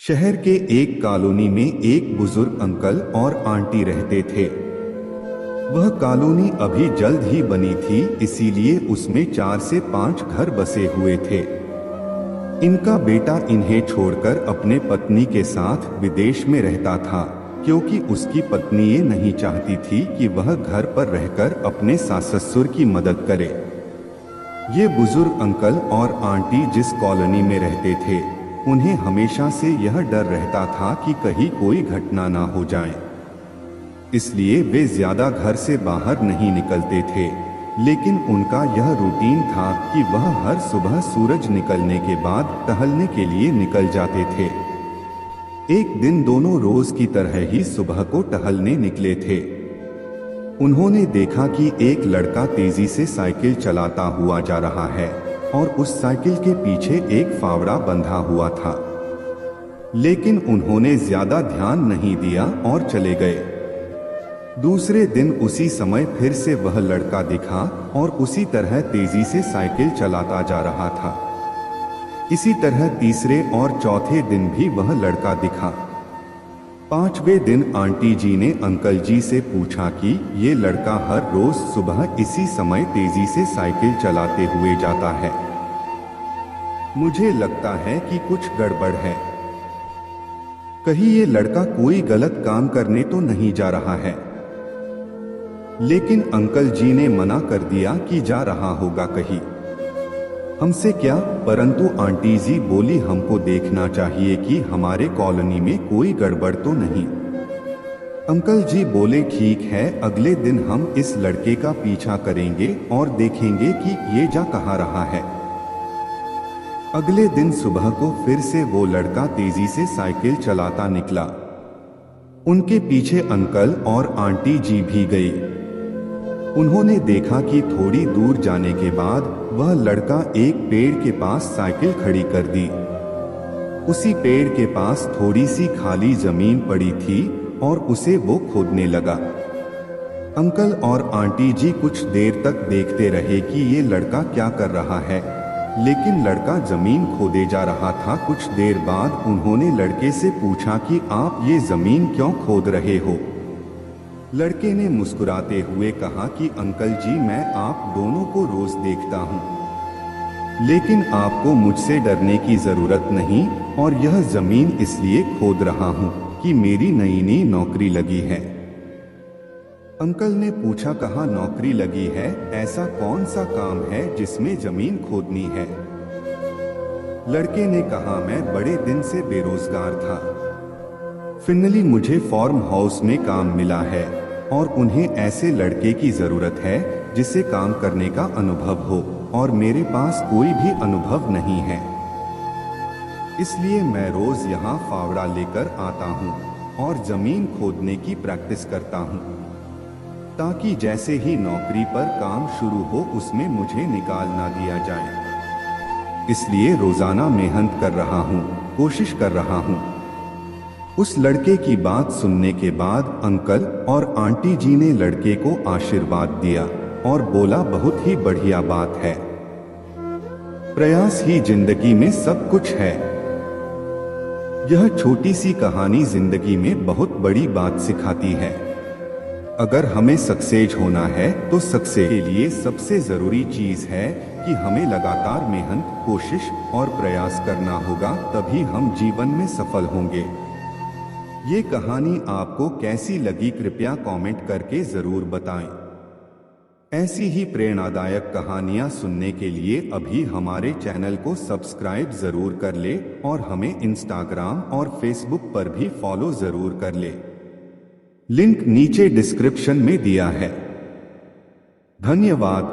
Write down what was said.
शहर के एक कॉलोनी में एक बुजुर्ग अंकल और आंटी रहते थे। वह कॉलोनी अभी जल्द ही बनी थी, इसीलिए उसमें 4 से 5 घर बसे हुए थे। इनका बेटा इन्हें छोड़कर अपने पत्नी के साथ विदेश में रहता था, क्योंकि उसकी पत्नी ये नहीं चाहती थी कि वह घर पर रहकर अपने सास ससुर की मदद करे। ये बुजुर्ग अंकल और आंटी जिस कॉलोनी में रहते थे, उन्हें हमेशा से यह डर रहता था कि कहीं कोई घटना ना हो जाए। इसलिए वे ज्यादा घर से बाहर नहीं निकलते थे, लेकिन उनका यह रूटीन था कि वह हर सुबह सूरज निकलने के बाद टहलने के लिए निकल जाते थे। एक दिन दोनों रोज की तरह ही सुबह को टहलने निकले थे। उन्होंने देखा कि एक लड़का तेजी से साइकिल चलाता हुआ जा रहा है और उस साइकिल के पीछे एक फावड़ा बंधा हुआ था। लेकिन उन्होंने ज्यादा ध्यान नहीं दिया और चले गए। दूसरे दिन उसी समय फिर से वह लड़का दिखा और उसी तरह तेजी से साइकिल चलाता जा रहा था। इसी तरह तीसरे और चौथे दिन भी वह लड़का दिखा। 5वें दिन आंटी जी ने अंकल जी से पूछा कि ये लड़का हर रोज सुबह इसी समय तेजी से साइकिल चलाते हुए जाता है। मुझे लगता है कि कुछ गड़बड़ है। कहीं ये लड़का कोई गलत काम करने तो नहीं जा रहा है। लेकिन अंकल जी ने मना कर दिया कि जा रहा होगा कहीं। हमसे क्या, परंतु आंटी जी बोली हमको देखना चाहिए कि हमारे कॉलोनी में कोई गड़बड़ तो नहीं। अंकल जी बोले ठीक है, अगले दिन हम इस लड़के का पीछा करेंगे और देखेंगे कि ये जा कहाँ रहा है। अगले दिन सुबह को फिर से वो लड़का तेजी से साइकिल चलाता निकला। उनके पीछे अंकल और आंटी जी भी गए। उन्होंने देखा कि थोड़ी दूर जाने के बाद वह लड़का एक पेड़ के पास साइकिल खड़ी कर दी। उसी पेड़ के पास थोड़ी सी खाली जमीन पड़ी थी और उसे वो खोदने लगा। अंकल और आंटी जी कुछ देर तक देखते रहे कि ये लड़का क्या कर रहा है, लेकिन लड़का जमीन खोदे जा रहा था। कुछ देर बाद उन्होंने लड़के से पूछा कि आप ये जमीन क्यों खोद रहे हो। लड़के ने मुस्कुराते हुए कहा कि अंकल जी, मैं आप दोनों को रोज देखता हूँ, लेकिन आपको मुझसे डरने की जरूरत नहीं, और यह जमीन इसलिए खोद रहा हूँ कि मेरी नई नई नौकरी लगी है। अंकल ने पूछा, कहाँ नौकरी लगी है, ऐसा कौन सा काम है जिसमें जमीन खोदनी है। लड़के ने कहा, मैं बड़े दिन से बेरोजगार था। फाइनली मुझे फार्म हाउस में काम मिला है और उन्हें ऐसे लड़के की जरूरत है जिसे काम करने का अनुभव हो, और मेरे पास कोई भी अनुभव नहीं है। इसलिए मैं रोज यहाँ फावड़ा लेकर आता हूँ और जमीन खोदने की प्रैक्टिस करता हूँ, ताकि जैसे ही नौकरी पर काम शुरू हो उसमें मुझे निकाल ना दिया जाए। इसलिए रोजाना मेहनत कर रहा हूँ, कोशिश कर रहा हूँ। उस लड़के की बात सुनने के बाद अंकल और आंटी जी ने लड़के को आशीर्वाद दिया और बोला, बहुत ही बढ़िया बात है। प्रयास ही जिंदगी में सब कुछ है। यह छोटी सी कहानी जिंदगी में बहुत बड़ी बात सिखाती है। अगर हमें सक्सेस होना है तो सक्सेस के लिए सबसे जरूरी चीज है कि हमें लगातार मेहनत, कोशिश और प्रयास करना होगा, तभी हम जीवन में सफल होंगे। ये कहानी आपको कैसी लगी, कृपया कमेंट करके जरूर बताएं। ऐसी ही प्रेरणादायक कहानियां सुनने के लिए अभी हमारे चैनल को सब्सक्राइब जरूर कर ले और हमें इंस्टाग्राम और फेसबुक पर भी फॉलो जरूर कर ले। लिंक नीचे डिस्क्रिप्शन में दिया है। धन्यवाद।